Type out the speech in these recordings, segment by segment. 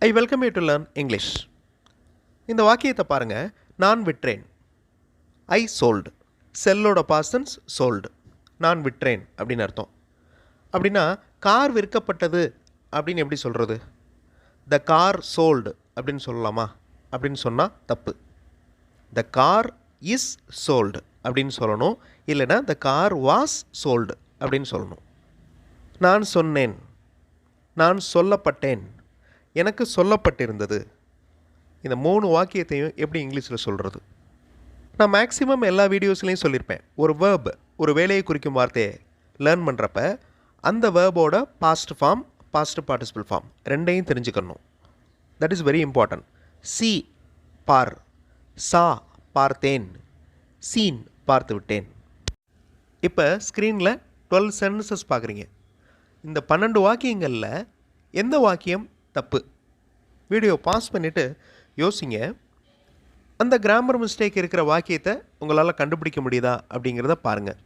I welcome you to learn English. இந்த வாக்கியத்தை பாருங்க. நான் விற்றேன். I sold. செல்லோட பாஸ்டன்ஸ் sold. நான் விற்றேன் அப்படின்னு அர்த்தம். அப்படின்னா கார் விற்கப்பட்டது அப்படின்னு எப்படி சொல்கிறது? The car sold அப்படின்னு சொல்லலாமா? அப்படின்னு சொன்னால் தப்பு. The car is sold அப்படின்னு சொல்லணும். இல்லைனா the car was sold அப்படின்னு சொல்லணும். நான் சொன்னேன். நான் சொல்லப்பட்டேன். எனக்கு சொல்லப்பட்டிருந்தது. இந்த 3 வாக்கியத்தையும் எப்படி இங்கிலீஷில் சொல்கிறது? நான் மேக்ஸிமம் எல்லா வீடியோஸ்லையும் சொல்லியிருப்பேன். ஒரு வேர்ப், ஒரு வேலையை குறிக்கும் வார்த்தையை லேர்ன் பண்ணுறப்ப அந்த வேர்போட past form, past participle form ரெண்டையும் தெரிஞ்சுக்கணும். That is very important. See பார், சா பார்த்தேன், சீன் பார்த்து விட்டேன். இப்போ ஸ்க்ரீனில் 12 சென்டென்சஸ் பார்க்குறீங்க. இந்த 12 வாக்கியங்களில் எந்த வாக்கியம் தப்பு? வீடியோ பாஸ் பண்ணிவிட்டு யோசிங்க. அந்த கிராமர் மிஸ்டேக் இருக்கிற வாக்கியத்தை உங்களால் கண்டுபிடிக்க முடியுதா அப்படிங்கிறத பாருங்கள்.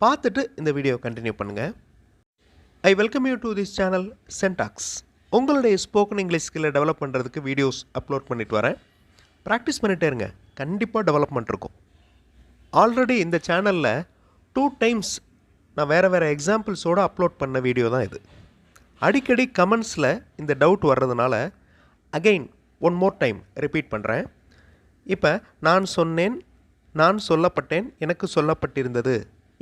பார்த்துட்டு இந்த வீடியோ கண்டினியூ பண்ணுங்கள். I welcome you to this channel Sentax. உங்களுடைய ஸ்போக்கன் இங்கிலீஷ் ஸ்கில்லை டெவலப் பண்ணுறதுக்கு வீடியோஸ் அப்லோட் பண்ணிட்டு வரேன். ப்ராக்டிஸ் பண்ணிகிட்டே இருங்க, கண்டிப்பாக டெவலப்மெண்ட் இருக்கும். ஆல்ரெடி இந்த சேனலில் 2 டைம்ஸ் நான் வேறு எக்ஸாம்பிள்ஸோடு அப்லோட் பண்ண வீடியோ தான் இது. அடிக்கடி கமெண்ட்ஸில் இந்த டவுட் வர்றதுனால again one more time repeat பண்ணுறேன். இப்போ நான் சொன்னேன், நான் சொல்லப்பட்டேன், எனக்கு சொல்லப்பட்டிருந்தது,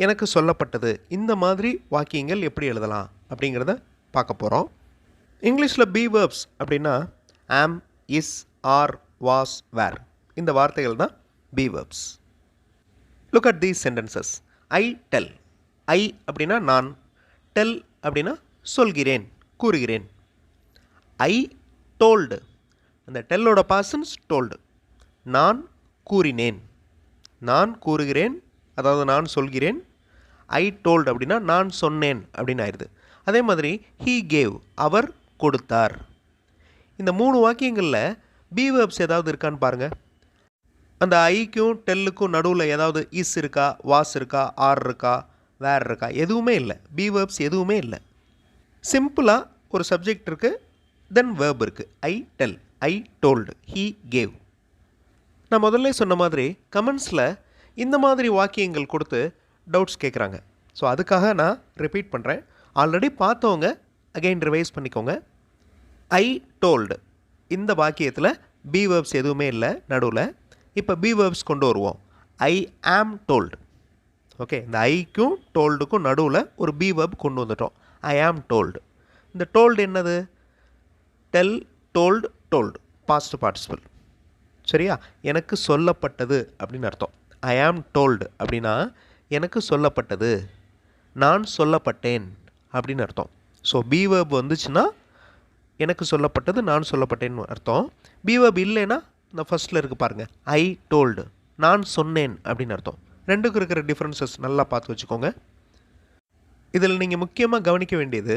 எனக்கு சொல்லப்பட்டது, இந்த மாதிரி வாக்கியங்கள் எப்படி எழுதலாம் அப்படிங்கிறத பார்க்க போகிறோம். இங்கிலீஷில் பி வேர்ப்ஸ் அப்படின்னா ஆம், இஸ், ஆர், வாஸ், வேர், இந்த வார்த்தைகள் தான் be verbs. Look at these sentences. I tell. I அப்படின்னா நான், டெல் அப்படின்னா சொல்கிறேன், கூறுகிறேன். ஐ டோல்டு, அந்த டெல்லோட பாசன்ஸ் டோல்டு. நான் கூறினேன், நான் கூறுகிறேன், அதாவது நான் சொல்கிறேன். ஐ டோல்டு அப்படின்னா நான் சொன்னேன் அப்படின்னு ஆயிடுது. அதே மாதிரி ஹீ கேவ், அவர் கொடுத்தார். இந்த 3 வாக்கியங்களில் பி வேர்ப்ஸ் ஏதாவது இருக்கான்னு பாருங்கள். அந்த ஐக்கும் டெல்லுக்கும் நடுவில் ஏதாவது இஸ் இருக்கா, வாஸ் இருக்கா, ஆர் இருக்கா, வேர் இருக்கா? எதுவுமே இல்லை. பி வேர்ப்ஸ் எதுவுமே இல்லை. சிம்பிளாக ஒரு சப்ஜெக்ட் இருக்குது, தென் வேர்ப் இருக்குது. ஐ tell, I told, he gave. நான் முதல்ல சொன்ன மாதிரி கமெண்ட்ஸில் இந்த மாதிரி வாக்கியங்கள் கொடுத்து டவுட்ஸ் கேட்குறாங்க. ஸோ அதுக்காக நான் ரிப்பீட் பண்ணுறேன். ஆல்ரெடி பார்த்தவங்க அகெயின் ரிவைஸ் பண்ணிக்கோங்க. ஐ டோல்டு, இந்த வாக்கியத்தில் பி வேர்ப்ஸ் எதுவுமே இல்லை நடுவில். இப்போ பி வேர்ப்ஸ் கொண்டு வருவோம். ஐ ஆம் டோல்டு. ஓகே, இந்த ஐக்கும் டோல்டுக்கும் நடுவில் ஒரு பி வேர்ப் கொண்டு வந்துட்டோம். ஐ ஆம் டோல்டு. இந்த டோல்டு என்னது? Tell, told, told, past participle. சரியா? எனக்கு சொல்லப்பட்டது அப்படின்னு அர்த்தம். ஐ ஆம் டோல்டு அப்படின்னா எனக்கு சொல்லப்பட்டது, நான் சொல்லப்பட்டேன் அப்படின்னு அர்த்தம். ஸோ பி வேர்ப் வந்துச்சுன்னா எனக்கு சொல்லப்பட்டது, நான் சொல்லப்பட்டேன்னு அர்த்தம். பி வேர்ப் இல்லைன்னா இந்த ஃபஸ்ட்டில் இருக்குது பாருங்கள், ஐ டோல்டு, நான் சொன்னேன் அப்படின்னு அர்த்தம். ரெண்டுக்கும் இருக்கிற டிஃப்ரென்சஸ் நல்லா பார்த்து வச்சுக்கோங்க. இதில் நீங்கள் முக்கியமாக கவனிக்க வேண்டியது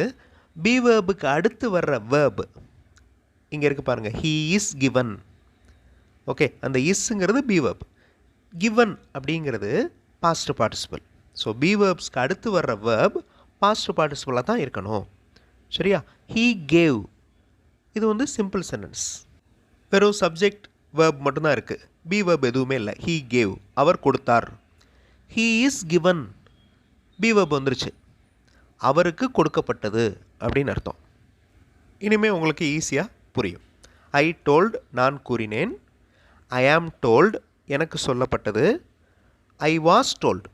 பி வேர்புக்கு அடுத்து வர்ற வேர்பு இங்கே இருக்குது பாருங்கள். He is given. ஓகே, அந்த இஸ்ங்கிறது பி வேர்ப், கிவன் அப்படிங்கிறது பாஸ்ட் பார்ட்டிசிபிள். ஸோ பி வேர்ப்ஸ்க்கு அடுத்து வர்ற வேர்ப் பாஸ்ட் பார்ட்டிசிபிளாக தான் இருக்கணும். சரியா? ஹீ கேவ், இது வந்து சிம்பிள் சென்டென்ஸ். வெறும் சப்ஜெக்ட் வேர்ப் மட்டும்தான் இருக்குது, பி வேர்ப் எதுவுமே இல்லை. ஹீ கேவ், அவர் கொடுத்தார். He is given, B verb வந்துருச்சு, அவருக்கு கொடுக்கப்பட்டது அப்படின்னு அர்த்தம். இனிமேல் உங்களுக்கு ஈஸியாக புரியும். ஐ டோல்டு, நான் கூறினேன். ஐ ஆம் டோல்டு, எனக்கு சொல்லப்பட்டது. ஐ வாஸ் டோல்டு,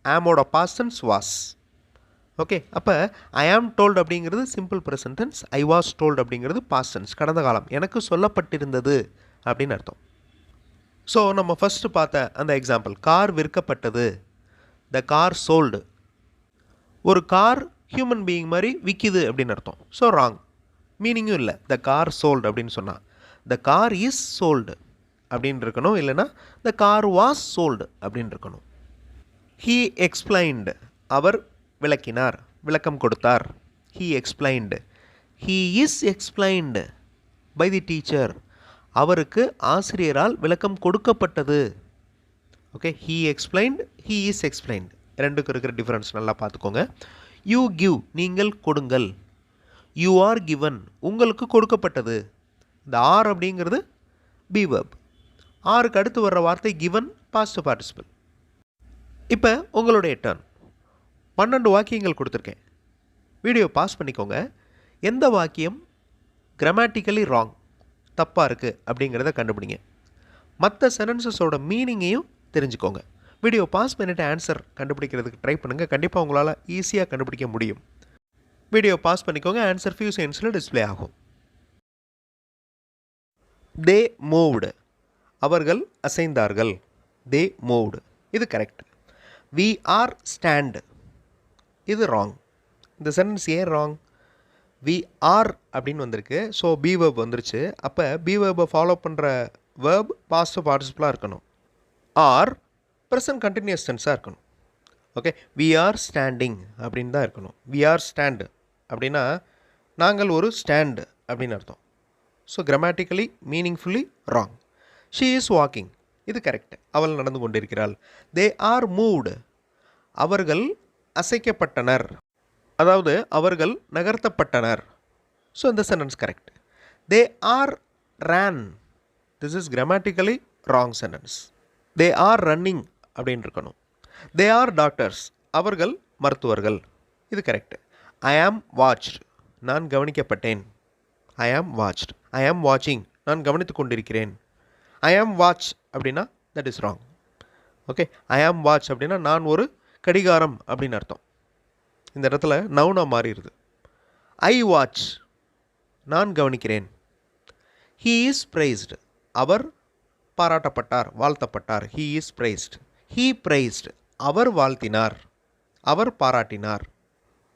ஆமோட பாஸ்டன்ஸ் வாஸ். ஓகே, அப்போ ஐ ஆம் டோல்டு அப்படிங்கிறது simple present tense, I was told அப்படிங்கிறது பாஸ்டன்ஸ், கடந்த காலம், எனக்கு சொல்லப்பட்டிருந்தது அப்படின்னு அர்த்தம். ஸோ நம்ம ஃபஸ்ட்டு பார்த்த அந்த எக்ஸாம்பிள், கார் விற்கப்பட்டது, த கார் சோல்டு. ஒரு கார் ஹியூமன் பீயிங் மாதிரி விற்கிது அப்படின்னு அர்த்தம். ஸோ ராங், மீனிங்கும் இல்லை. த கார் சோல்டு அப்படின்னு சொன்னால் த கார் இஸ் சோல்டு அப்படின்னு இருக்கணும், இல்லைனா த கார் வாஸ் சோல்டு அப்படின்னு இருக்கணும். ஹீ எக்ஸ்பிளைன்டு, அவர் விளக்கினார், விளக்கம் கொடுத்தார். He explained. He is explained by the teacher, அவருக்கு ஆசிரியரால் விளக்கம் கொடுக்கப்பட்டது. Okay, he explained, he is explained, ரெண்டுக்கு இருக்கிற டிஃப்ரென்ஸ் நல்லா பார்த்துக்கோங்க. யூ கிவ், நீங்கள் கொடுங்கள். யூ ஆர் கிவன், உங்களுக்கு கொடுக்கப்பட்டது. இந்த ஆர் அப்படிங்கிறது பி வெர்ப். ஆருக்கு அடுத்து வர்ற வார்த்தை கிவன், பாஸ்ட் பார்ட்டிசிபிள். இப்போ உங்களுடைய டர்ன். 12 வாக்கியங்கள் கொடுத்துருக்கேன். வீடியோ பாஸ் பண்ணிக்கோங்க. எந்த வாக்கியம் கிராமட்டிக்கலி ராங், தப்பாக இருக்குது அப்படிங்கிறத கண்டுபிடிங்க. மற்ற சென்டென்சஸோட மீனிங்கையும் தெரிஞ்சுக்கோங்க. வீடியோ பாஸ் பண்ணிவிட்டு ஆன்சர் கண்டுபிடிக்கிறதுக்கு ட்ரை பண்ணுங்கள். கண்டிப்பாக உங்களால் ஈஸியாக கண்டுபிடிக்க முடியும். வீடியோ பாஸ் பண்ணிக்கோங்க. ஆன்சர் ஃபியூ செகண்ட்ஸில் டிஸ்பிளே ஆகும். தே மூவ்டு, அவர்கள் அசைந்தார்கள். தே மூவ்டு, இது கரெக்ட். வி ஆர் ஸ்டாண்ட், இது ராங். இந்த சென்டென்ஸ் ஏன் ராங்? வி ஆர் அப்படின்னு வந்திருக்கு. ஸோ பி வேர்ப் வந்துருச்சு. அப்போ பி வேர்பை ஃபாலோ பண்ணுற வேர்ப் பாஸ்ட் பார்ட்டிசிபிளாக இருக்கணும். ஆர் ப்ரெசன்ட் கண்டினியூஸ் டென்ஸாக இருக்கணும். ஓகே, வி ஆர் ஸ்டாண்டிங் அப்படின்னு தான் இருக்கணும். வி ஆர் ஸ்டாண்டு அப்படின்னா நாங்கள் ஒரு ஸ்டாண்டு அப்படின்னு அர்த்தம். So grammatically meaningfully wrong. She is walking, இது கரெக்ட். அவள் நடந்து கொண்டிருக்கிறாள். தே ஆர் மூவ்டு, அவர்கள் அசைக்கப்பட்டனர், அதாவது அவர்கள் நகர்த்தப்பட்டனர். ஸோ இந்த sentence correct. They are ran, this is grammatically wrong sentence. They are running அப்படின்னு இருக்கணும். தே ஆர் டாக்டர்ஸ், அவர்கள் மருத்துவர்கள், இது கரெக்ட். ஐ ஆம் வாட்ச்டு, நான் கவனிக்கப்பட்டேன். ஐ ஆம் வாட்ச்டு. ஐ ஆம் வாட்சிங், நான் கவனித்து கொண்டிருக்கிறேன். ஐ ஆம் வாட்ச் அப்படின்னா தட் இஸ் ராங். ஓகே, ஐ ஆம் வாட்ச் அப்படின்னா நான் ஒரு கடிகாரம் அப்படின்னு அர்த்தம். இந்த இடத்துல நவுனாக மாறிடுது. ஐ வாட்ச், நான் கவனிக்கிறேன். ஹீ இஸ் பிரைஸ்டு, அவர் பாராட்டப்பட்டார், வாழ்த்தப்பட்டார். He is praised. He praised, அவர் வாழ்த்தினார், அவர் பாராட்டினார்.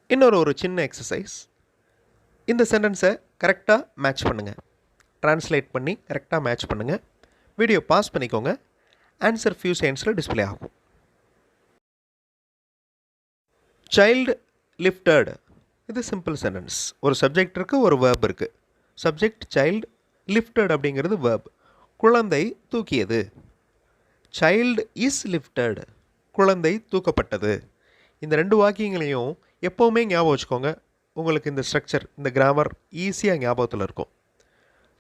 இன்னொரு சின்ன எக்ஸசைஸ். இந்த சென்டென்ஸை கரெக்டாக மேட்ச் பண்ணுங்கள். ட்ரான்ஸ்லேட் பண்ணி கரெக்டாக மேட்ச் பண்ணுங்கள். வீடியோ பாஸ் பண்ணிக்கோங்க. ஆன்சர் ஃபியூ செகண்ட்ஸில் டிஸ்பிளே ஆகும். சைல்டு லிஃப்டட், இது சிம்பிள் சென்டென்ஸ். ஒரு சப்ஜெக்ட் இருக்குது, ஒரு வேர்ப் இருக்குது. சப்ஜெக்ட் சைல்டு, லிஃப்டட் அப்படிங்கிறது வேர்ப். குழந்தை தூக்கியது. சைல்டு இஸ் லிஃப்டட், குழந்தை தூக்கப்பட்டது. இந்த 2 வாக்கியங்களையும் எப்போவுமே ஞாபகம் வச்சுக்கோங்க. உங்களுக்கு இந்த ஸ்ட்ரக்சர், இந்த கிராமர் ஈஸியாக ஞாபகத்தில் இருக்கும்.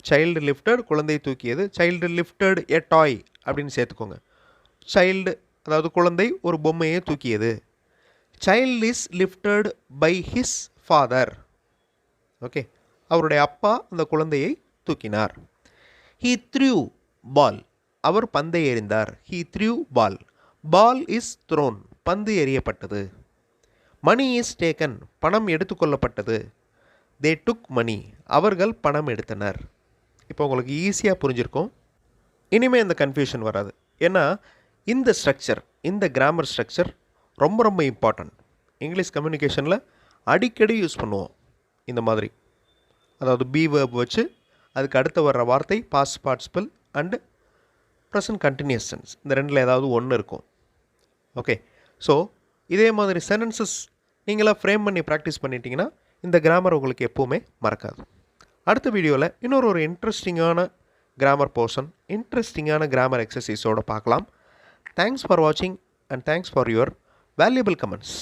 சைல்டு லிஃப்டட், குழந்தை தூக்கியது. சைல்டு லிஃப்டட் எ டாய் அப்படின்னு சேர்த்துக்கோங்க. சைல்டு அதாவது குழந்தை ஒரு பொம்மையை தூக்கியது. Child is lifted by his father. Okay, அவருடைய அப்பா அந்த குழந்தையை தூக்கினார். ஹீ த்ரூ பால், அவர் பந்தை எறிந்தார். He threw ball. Ball is thrown, பந்து எறியப்பட்டது. மணி இஸ் டேக்கன், பணம் எடுத்துக்கொள்ளப்பட்டது. தே டுக் மணி, அவர்கள் பணம் எடுத்தனர். இப்போ உங்களுக்கு ஈஸியாக புரிஞ்சிருக்கும். இனிமேல் இந்த கன்ஃபியூஷன் வராது. ஏன்னா இந்த ஸ்ட்ரக்சர், இந்த கிராமர் ஸ்ட்ரக்சர் ரொம்ப ரொம்ப இம்பார்ட்டன்ட். இங்கிலீஷ் கம்யூனிகேஷனில் அடிக்கடி யூஸ் பண்ணுவோம் இந்த மாதிரி. அதாவது பி வேர்ப் வச்சு அதுக்கு அடுத்து வர்ற வார்த்தை past participle and present continuous tense. இந்த ரெண்டில் ஏதாவது ஒன்று இருக்கும். ஓகே, ஸோ இதே மாதிரி சென்டென்சஸ் நீங்களாக ஃப்ரேம் பண்ணி ப்ராக்டிஸ் பண்ணிட்டீங்கன்னா இந்த கிராமர் உங்களுக்கு எப்போவுமே மறக்காது. அடுத்த வீடியோவில் இன்னொரு இன்ட்ரெஸ்டிங்கான கிராமர் போர்ஷன், இன்ட்ரெஸ்டிங்கான கிராமர் எக்ஸசைஸோடு பார்க்கலாம். தேங்க்ஸ் ஃபார் வாட்சிங் and thanks for your valuable comments.